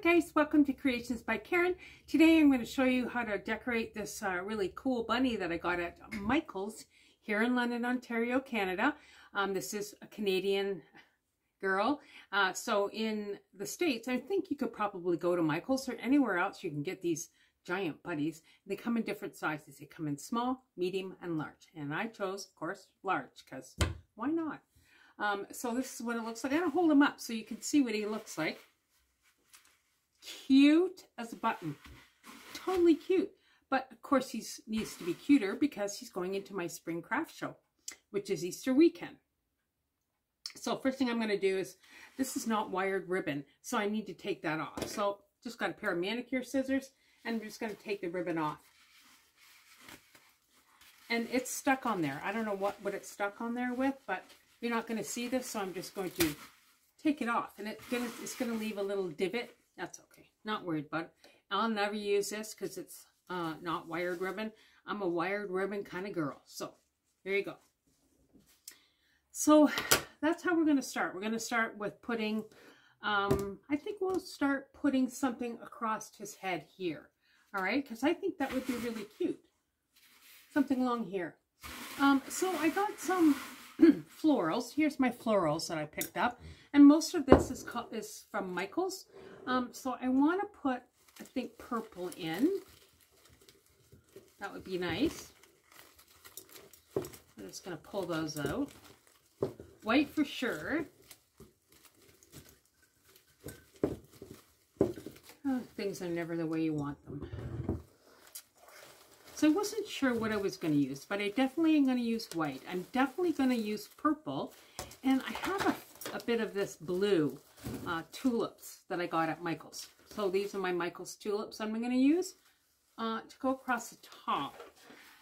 guys, welcome to Creations by Karen. Today I'm going to show you how to decorate this really cool bunny that I got at Michael's here in London, Ontario, Canada. This is a Canadian girl. So in the States, I think you could probably go to Michael's or anywhere else you can get these giant bunnies. They come in different sizes. They come in small, medium, and large. And I chose, of course, large because why not? So this is what it looks like. I'm going to hold him up so you can see what he looks like. Cute as a button. Totally cute. But of course he needs to be cuter because he's going into my spring craft show, which is Easter weekend. So first thing I'm going to do is, this is not wired ribbon, so I need to take that off. So just got a pair of manicure scissors and I'm just going to take the ribbon off. And it's stuck on there. I don't know what it's stuck on there with, but you're not going to see this, so I'm just going to take it off. And it's going to leave a little divot. That's okay. Not worried about it. I'll never use this because it's not wired ribbon. I'm a wired ribbon kind of girl. So there you go. So that's how we're going to start. We're going to start with putting, I think we'll start putting something across his head here. All right, because I think that would be really cute. Something along here. So I got some florals. Here's my florals that I picked up. And most of this is from Michael's. So I want to put, I think, purple in. That would be nice. I'm just going to pull those out. White for sure. Oh, things are never the way you want them. So I wasn't sure what I was going to use, but I definitely am going to use white. I'm definitely going to use purple. And I have a bit of this blue tulips that I got at Michael's. So these are my Michael's tulips I'm going to use to go across the top.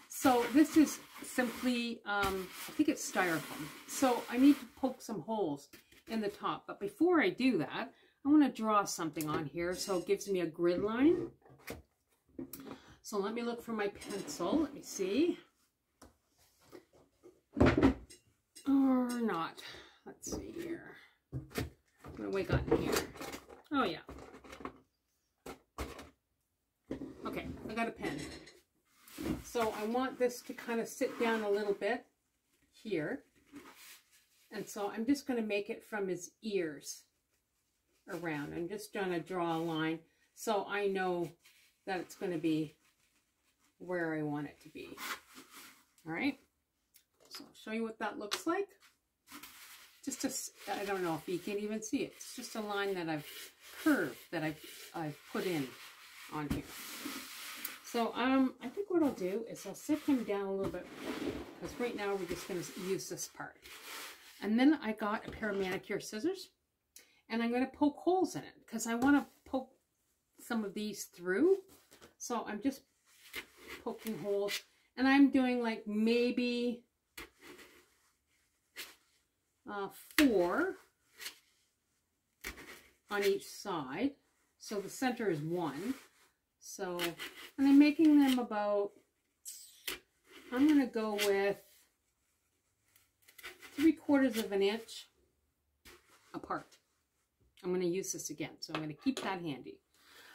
So this is simply, I think it's styrofoam. So I need to poke some holes in the top. But before I do that, I want to draw something on here so it gives me a grid line. So let me look for my pencil. Let me see. Or not. Let's see here. What have we got in here? Oh, yeah. Okay, I got a pen. So I want this to kind of sit down a little bit here. And so I'm just going to make it from his ears around. I'm just going to draw a line so I know that it's going to be where I want it to be. All right. So I'll show you what that looks like. Just I don't know if you can even see it. It's just a line that I've curved, that I've put in on here. So I think what I'll do is I'll sit him down a little bit, because right now we're just going to use this part. And then I got a pair of manicure scissors, and I'm going to poke holes in it because I want to poke some of these through. So I'm just poking holes, and I'm doing like maybe 4 on each side. So the center is 1. So, and I'm making them about, I'm going to go with 3/4 of an inch apart. I'm going to use this again, so I'm going to keep that handy.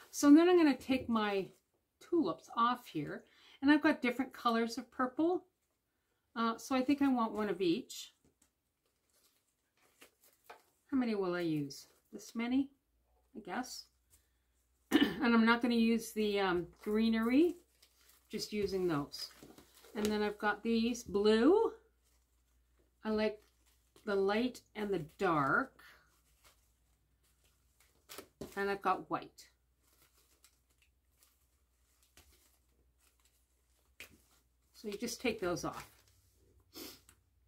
So then I'm going to take my tulips off here, and I've got different colors of purple. So I think I want one of each. How many will I use? This many, I guess. And I'm not going to use the greenery, just using those. And then I've got these blue. I like the light and the dark. And I've got white. So you just take those off.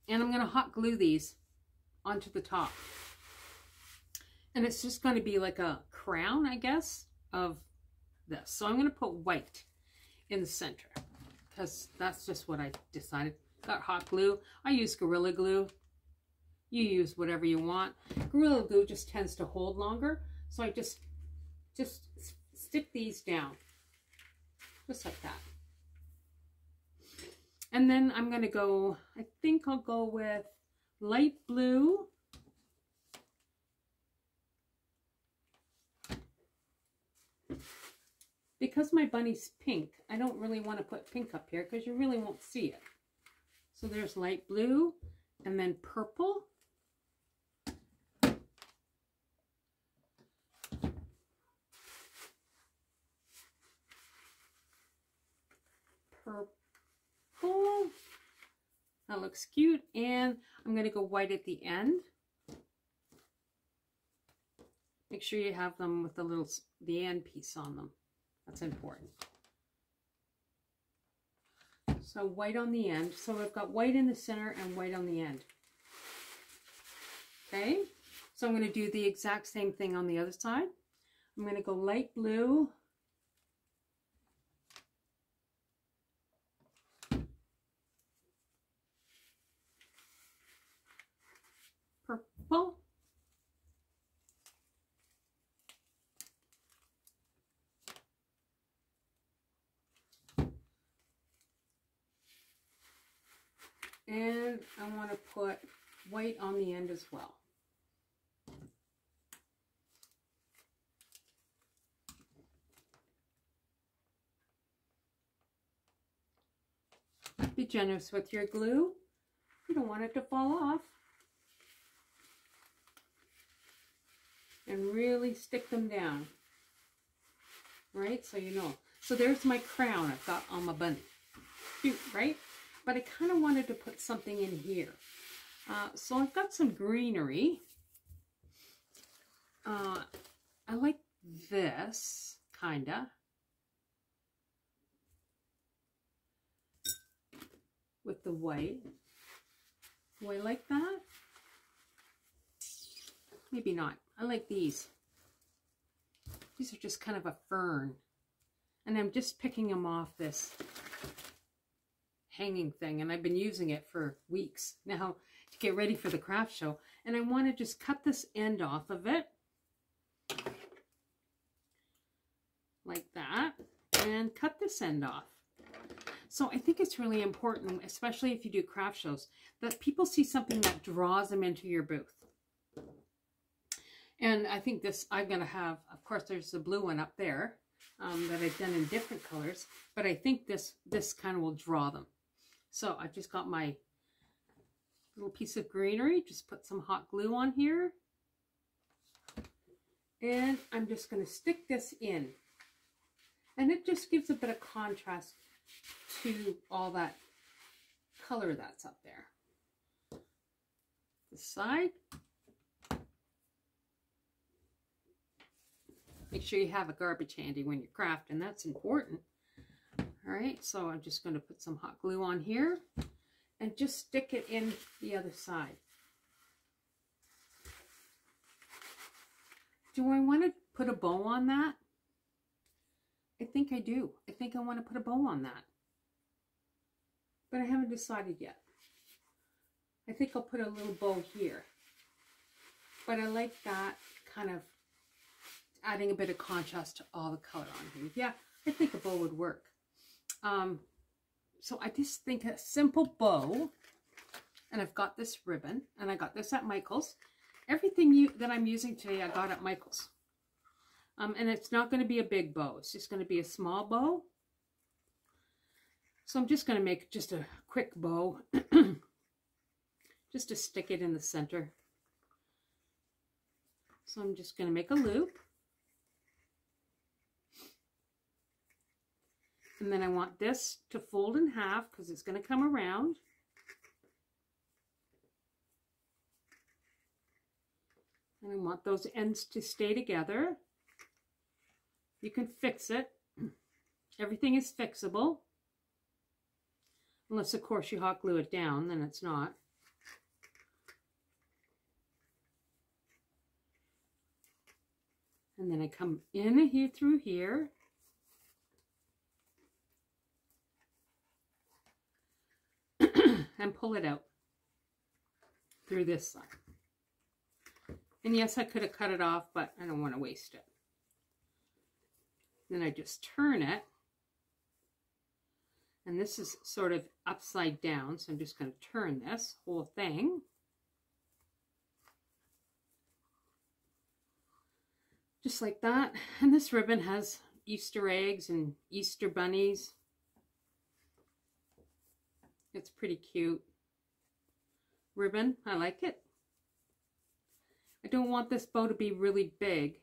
And I'm going to hot glue these onto the top. And it's just going to be like a crown, I guess, of this. So I'm going to put white in the center because that's just what I decided. Got hot glue. I use Gorilla Glue. You use whatever you want. Gorilla Glue just tends to hold longer. So I just stick these down. Just like that. And then I'm going to go, I think I'll go with light blue because my bunny's pink, I don't really want to put pink up here because you really won't see it. So there's light blue and then purple. Purple. That looks cute. And I'm going to go white at the end. Make sure you have them with the end piece on them. That's important. So white on the end. So I've got white in the center and white on the end. Okay. So I'm going to do the exact same thing on the other side. I'm going to go light blue. Purple. And I want to put white on the end as well. Be generous with your glue. You don't want it to fall off. And really stick them down. Right? So you know. So there's my crown I've got on my bunny. Cute, right? But I kind of wanted to put something in here. So I've got some greenery. I like this, kinda. With the white. Do I like that? Maybe not. I like these. These are just kind of a fern. And I'm just picking them off this hanging thing, and I've been using it for weeks now to get ready for the craft show, and I want to just cut this end off of it like that and cut this end off. So I think it's really important, especially if you do craft shows, that people see something that draws them into your booth. And I think this I'm going to have, of course there's the blue one up there that I've done in different colors, but I think this kind of will draw them. So I just got my little piece of greenery, just put some hot glue on here. And I'm just going to stick this in. And it just gives a bit of contrast to all that color that's up there. This side. Make sure you have a garbage handy when you're crafting, that's important. All right, so I'm just going to put some hot glue on here and just stick it in the other side. Do I want to put a bow on that? I think I do. I think I want to put a bow on that. But I haven't decided yet. I think I'll put a little bow here. But I like that kind of adding a bit of contrast to all the color on here. Yeah, I think a bow would work. So I just think a simple bow, and I've got this ribbon, and I got this at Michael's. Everything that I'm using today, I got at Michael's. And it's not going to be a big bow. It's just going to be a small bow. So I'm just going to make just a quick bow, just to stick it in the center. So I'm just going to make a loop. And then I want this to fold in half because it's going to come around. And I want those ends to stay together. You can fix it. Everything is fixable. Unless, of course, you hot glue it down, then it's not. And then I come in here through here. And pull it out through this side. And yes, I could have cut it off, but I don't want to waste it. Then I just turn it. And this is sort of upside down, so I'm just going to turn this whole thing. Just like that. And this ribbon has Easter eggs and Easter bunnies. It's pretty cute. Ribbon, I like it. I don't want this bow to be really big,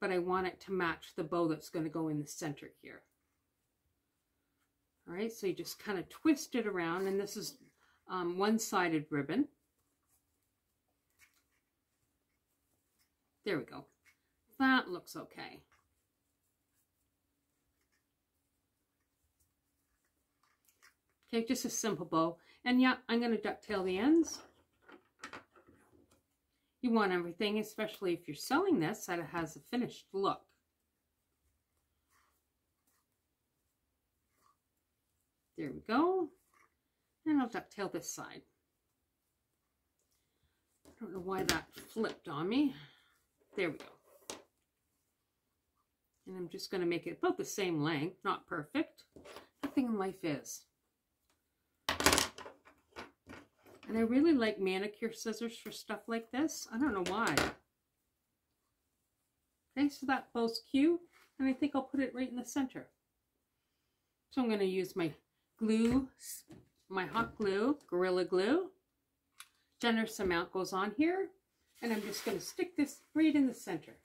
but I want it to match the bow that's going to go in the center here. All right, so you just kind of twist it around, and this is one-sided ribbon. There we go. That looks okay. Okay, just a simple bow. And yeah, I'm going to ducktail the ends. You want everything, especially if you're selling this, that it has a finished look. There we go. And I'll ducktail this side. I don't know why that flipped on me. There we go. And I'm just going to make it about the same length, not perfect. Nothing in life is. And I really like manicure scissors for stuff like this. I don't know why. Okay, so that bow's cute. And I think I'll put it right in the center. So I'm going to use my glue, my hot glue, Gorilla Glue. Generous amount goes on here. And I'm just going to stick this right in the center.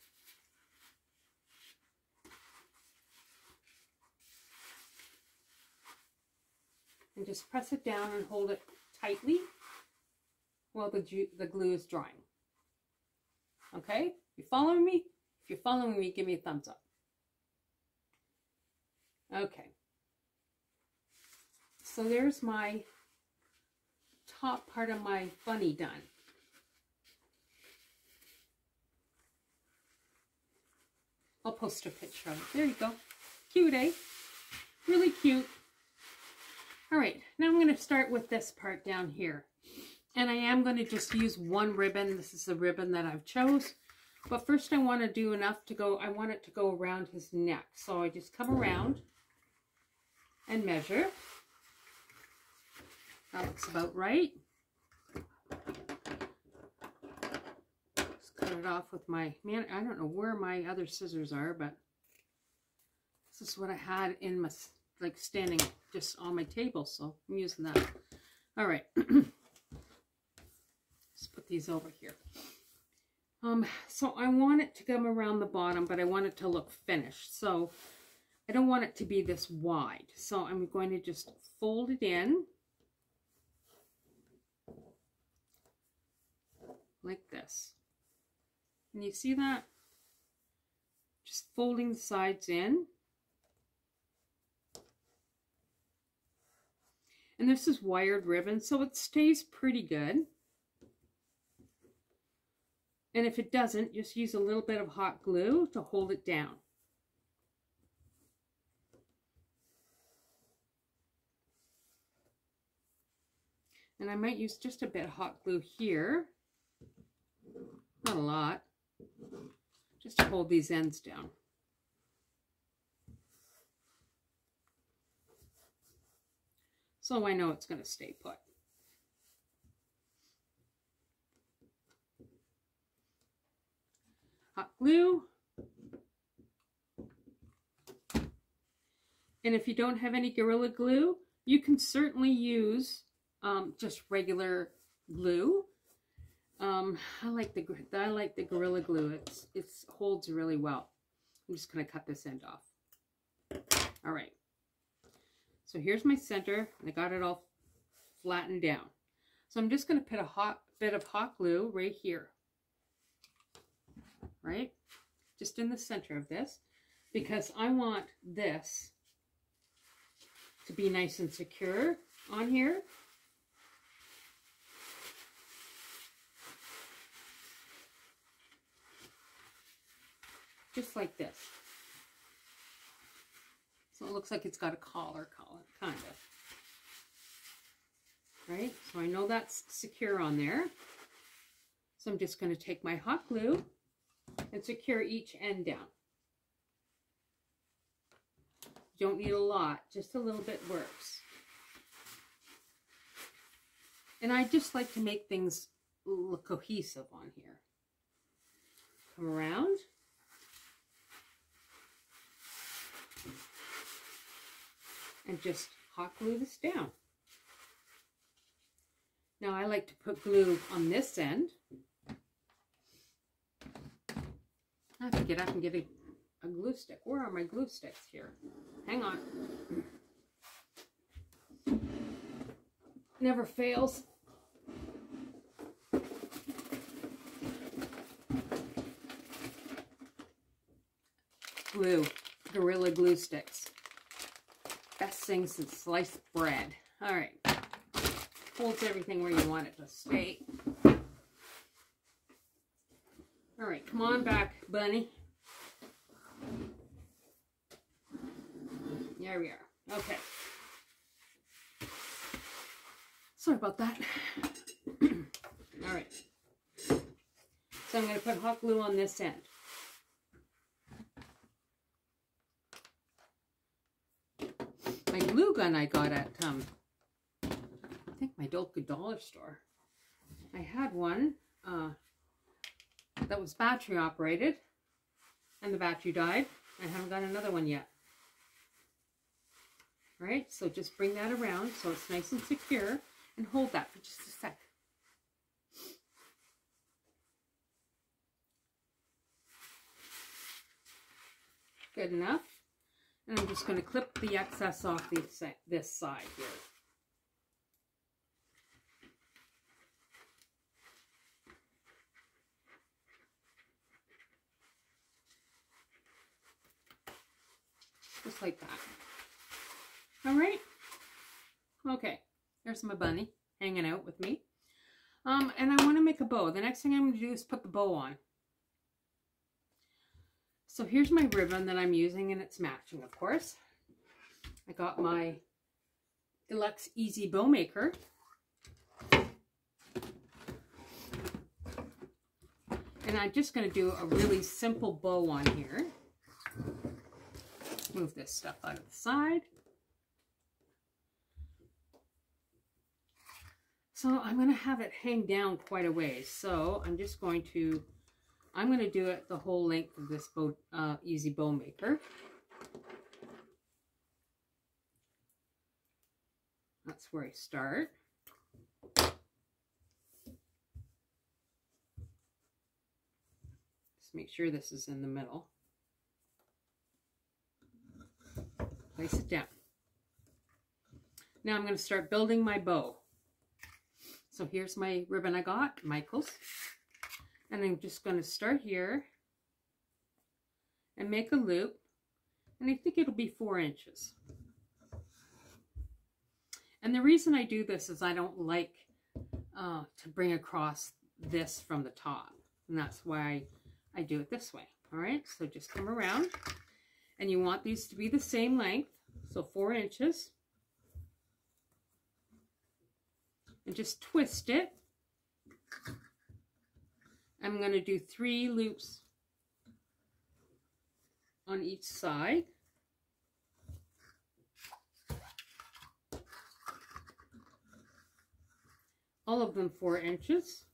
And just press it down and hold it tightly while the glue is drying. Okay? You following me? If you're following me, give me a thumbs up. Okay. So there's my top part of my bunny done. I'll post a picture of it. There you go. Cute, eh? Really cute. All right, now I'm going to start with this part down here. And I am going to just use one ribbon. This is the ribbon that I've chose. But first I want to do enough to go, I want it to go around his neck. So I just come around and measure. That looks about right. Just cut it off with my, man, I don't know where my other scissors are, but this is what I had in my, like standing just on my table. So I'm using that. All right. Let's put these over here. So I want it to come around the bottom, but I want it to look finished. So I don't want it to be this wide. So I'm going to just fold it in like this. And you see that? Just folding the sides in. And this is wired ribbon, so it stays pretty good. And if it doesn't, just use a little bit of hot glue to hold it down. And I might use just a bit of hot glue here. Not a lot. Just to hold these ends down. So I know it's going to stay put. Hot glue. And if you don't have any Gorilla Glue, you can certainly use just regular glue. I like the Gorilla Glue. It holds really well. I'm just going to cut this end off. All right. So here's my center, and I got it all flattened down. So I'm just going to put a bit of hot glue right here. Right? Just in the center of this, because I want this to be nice and secure on here. Just like this. So it looks like it's got a collar, kind of. Right? So I know that's secure on there. So I'm just going to take my hot glue and secure each end down. You don't need a lot, just a little bit works. And I just like to make things look cohesive on here. Come around. and just hot glue this down. Now I like to put glue on this end. I have to get up and get a glue stick. Where are my glue sticks here? Hang on. Never fails. Glue. Gorilla Glue sticks. Best thing since sliced bread. All right. Holds everything where you want it to stay. All right, come on back, bunny. There we are. Okay. Sorry about that. All right. So I'm going to put hot glue on this end. My glue gun I got at, I think my local dollar store. I had one that was battery operated, and the battery died. I haven't got another one yet. All right, so just bring that around so it's nice and secure, and hold that for just a sec. Good enough. And I'm just going to clip the excess off this side here. Just like that. All right. Okay. There's my bunny hanging out with me. And I want to make a bow. The next thing I'm going to do is put the bow on. So here's my ribbon that I'm using, and it's matching, of course. I got my Deluxe Easy Bow Maker. And I'm just going to do a really simple bow on here. Move this stuff out of the side. So I'm going to have it hang down quite a ways. So I'm just going to do it the whole length of this Easy Bow Maker. That's where I start. Just make sure this is in the middle. Place it down. Now I'm going to start building my bow. So here's my ribbon I got, Michael's. And I'm just going to start here and make a loop. And I think it'll be 4 inches. And the reason I do this is I don't like to bring across this from the top. And that's why I do it this way. All right, so just come around. And you want these to be the same length. So 4 inches. And just twist it. I'm going to do 3 loops on each side. All of them 4 inches.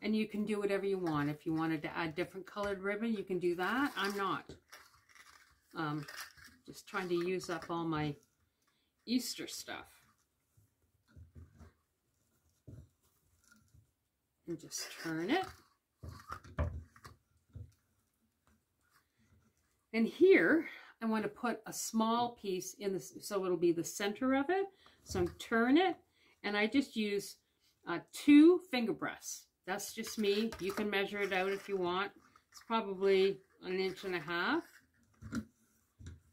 And you can do whatever you want. If you wanted to add different colored ribbon, you can do that. I'm not. Just trying to use up all my Easter stuff. And just turn it. And here, I want to put a small piece in this, so it'll be the center of it. So I'm turn it, and I just use 2 finger breaths. That's just me. You can measure it out if you want. It's probably 1.5 inches.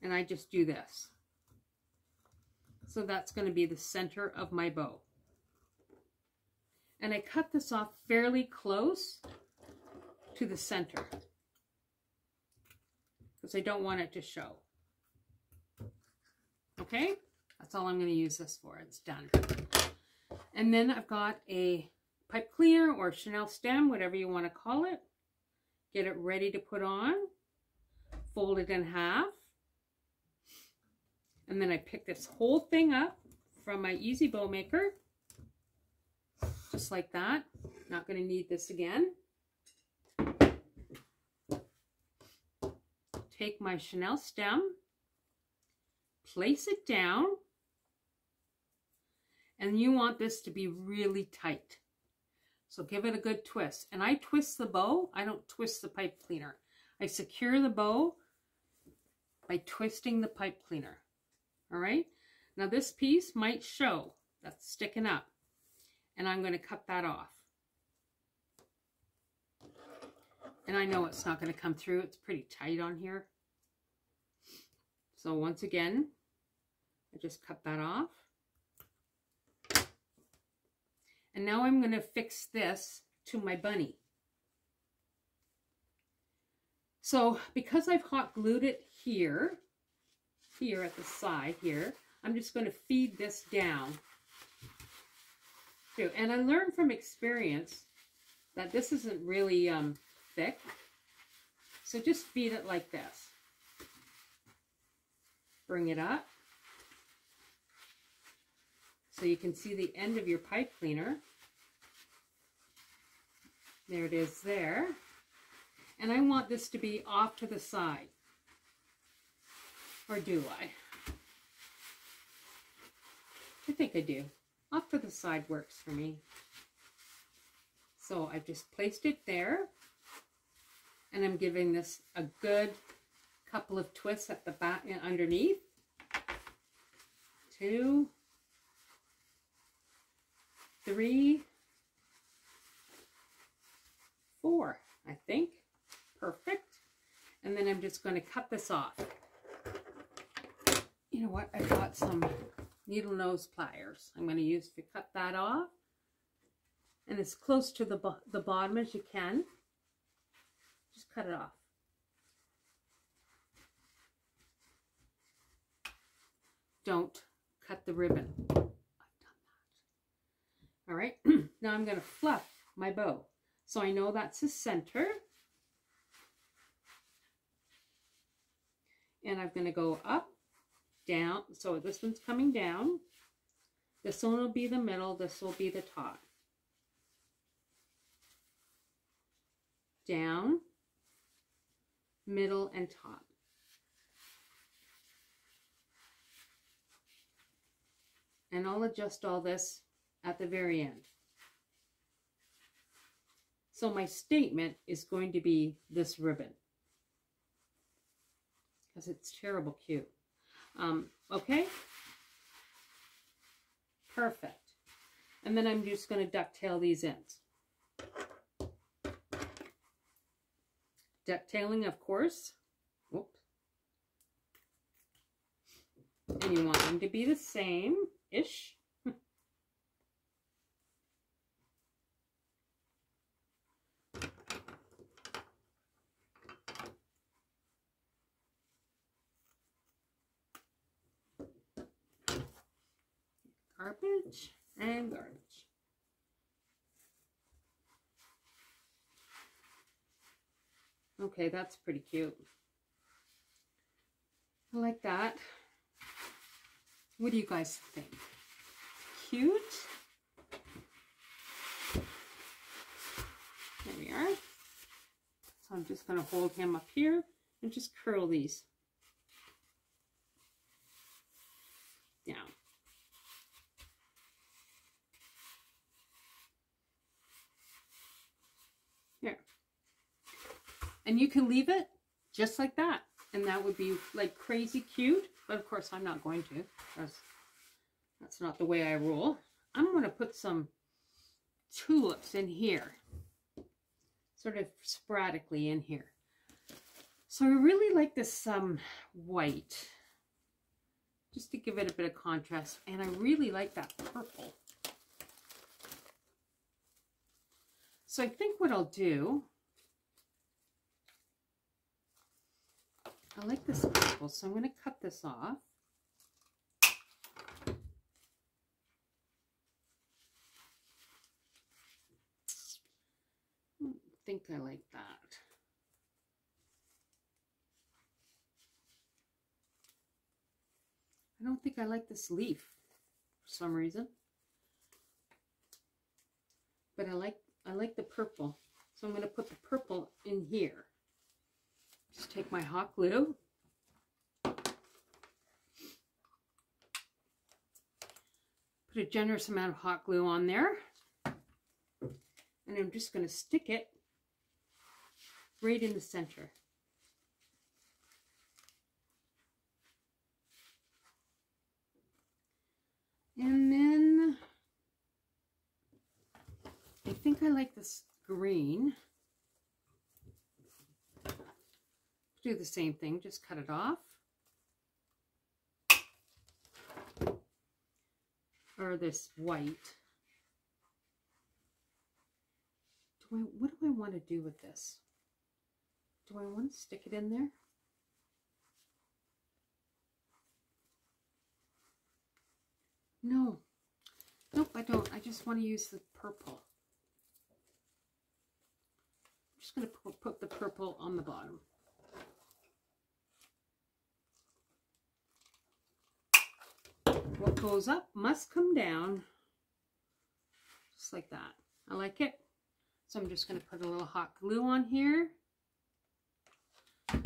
And I just do this. So that's going to be the center of my bow. And I cut this off fairly close to the center, because I don't want it to show. Okay, that's all I'm going to use this for. It's done. And then I've got a pipe cleaner or Chanel stem, whatever you want to call it. Get it ready to put on. Fold it in half. And then I pick this whole thing up from my Easy Bow Maker. Just like that. Not going to need this again. Take my Chanel stem place it down, and you want this to be really tight. So give it a good twist. And I twist the bow. I don't twist the pipe cleaner. I secure the bow by twisting the pipe cleaner. All right. Now this piece might show. That's sticking up. And I'm going to cut that off. And I know it's not going to come through. It's pretty tight on here. So once again, I just cut that off. And now I'm going to fix this to my bunny. So because I've hot glued it here at the side here, I'm just going to feed this down. Too. And I learned from experience that this isn't really thick. So just feed it like this. Bring it up. So you can see the end of your pipe cleaner. There it is there. And I want this to be off to the side. Or do I? I think I do. Off to the side works for me. So I've just placed it there. And I'm giving this a good couple of twists at the back and underneath. 2, 3, 4, I think. Perfect. And then I'm just going to cut this off. You know what? I've got some needle nose pliers I'm going to use to cut that off. And as close to the bottom as you can. Just cut it off. Don't cut the ribbon. I've done that. All right. Now I'm going to fluff my bow. So I know that's the center. And I'm going to go up, down. So this one's coming down. This one will be the middle. This will be the top. Down, middle, and top. And I'll adjust all this at the very end. So my statement is going to be this ribbon. Because it's terrible cute. Okay? Perfect. And then I'm just going to ducktail these ends. Ducktailing, of course. Whoops. And you want them to be the same-ish. Garbage and garbage. Okay, that's pretty cute. I like that. What do you guys think? Cute? There we are. So I'm just going to hold him up here and just curl these down. Here. And you can leave it just like that. And that would be like crazy cute. But of course I'm not going to, because that's not the way I roll. I'm going to put some tulips in here. Sort of sporadically in here. So I really like this white. Just to give it a bit of contrast. And I really like that purple. So I think what I'll do, I like this purple, so I'm going to cut this off. I think I like that. I don't think I like this leaf for some reason. But I like the purple. So I'm going to put the purple in here. Just take my hot glue. Put a generous amount of hot glue on there. And I'm just going to stick it right in the center. And then I think I like this green. Do the same thing, just cut it off. Or this white. What do I want to do with this? Do I want to stick it in there? No. Nope, I don't. I just want to use the purple. I'm just going to put the purple on the bottom. What goes up must come down. Just like that. I like it. So I'm just going to put a little hot glue on here.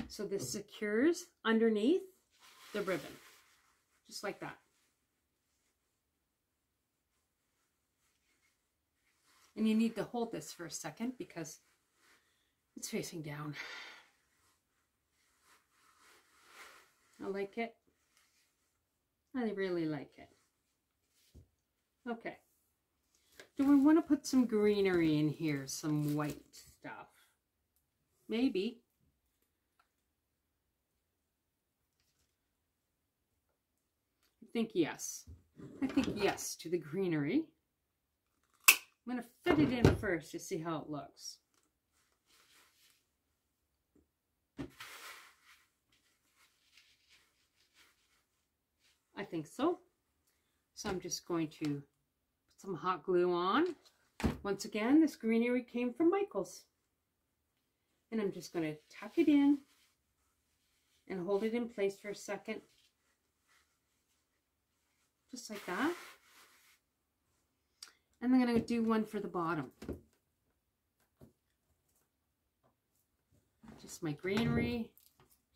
So this secures underneath the ribbon. Just like that. And you need to hold this for a second because it's facing down. I like it. I really like it. Okay. Do we want to put some greenery in here? Some white stuff? Maybe. I think yes. I think yes to the greenery. I'm going to fit it in first to see how it looks. I think so. So I'm just going to put some hot glue on. Once again, this greenery came from Michael's. And I'm just going to tuck it in and hold it in place for a second. Just like that. And I'm going to do one for the bottom. Just my greenery.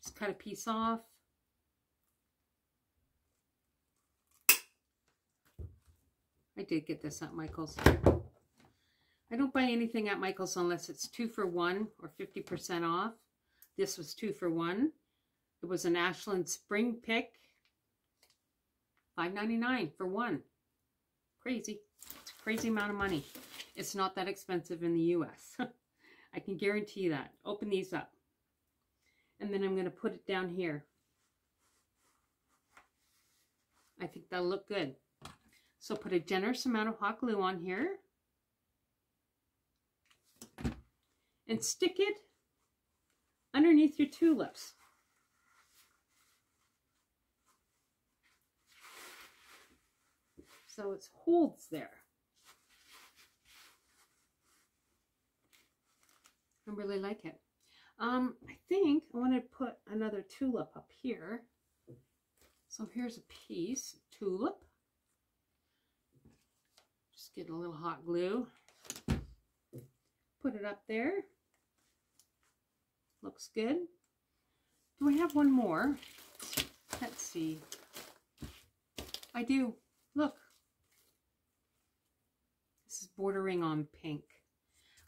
Just cut a piece off. I did get this at Michael's. I don't buy anything at Michael's unless it's 2 for 1 or 50% off. This was 2 for 1. It was an Ashland spring pick. $5.99 for one. Crazy. It's a crazy amount of money. It's not that expensive in the US. I can guarantee that. Open these up. And then I'm going to put it down here. I think that'll look good. So put a generous amount of hot glue on here. And stick it underneath your tulips. So it holds there. I really like it. I think I want to put another tulip up here. So here's a piece, tulip. Just get a little hot glue. Put it up there. Looks good. Do I have one more? Let's see. I do. Look. This is bordering on pink.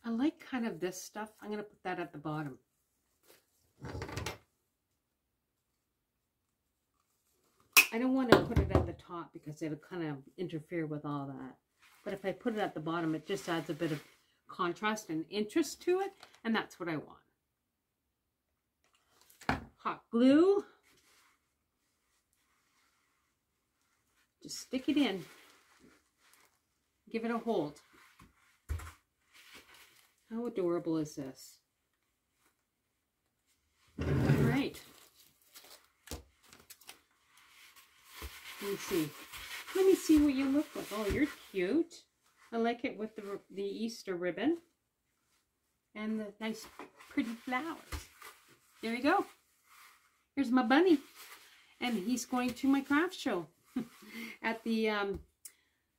I like kind of this stuff. I'm going to put that at the bottom. I don't want to put it at the top because it'll kind of interfere with all that. But if I put it at the bottom, it just adds a bit of contrast and interest to it. And that's what I want. Hot glue. Just stick it in. Give it a hold. How adorable is this? All right. Let me see. Let me see what you look like. Oh, you're cute. I like it with the Easter ribbon and the nice pretty flowers. There you go. Here's my bunny. And he's going to my craft show at the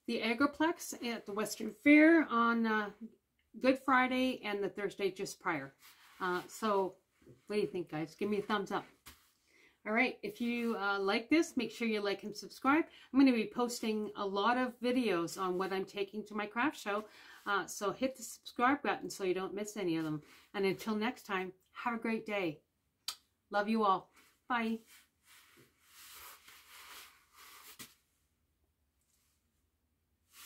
Agroplex at the Western Fair on Good Friday and the Thursday just prior. So what do you think, guys? Give me a thumbs up. All right, if you like this, make sure you like and subscribe. I'm going to be posting a lot of videos on what I'm taking to my craft show. So hit the subscribe button so you don't miss any of them. And until next time, have a great day. Love you all. Bye.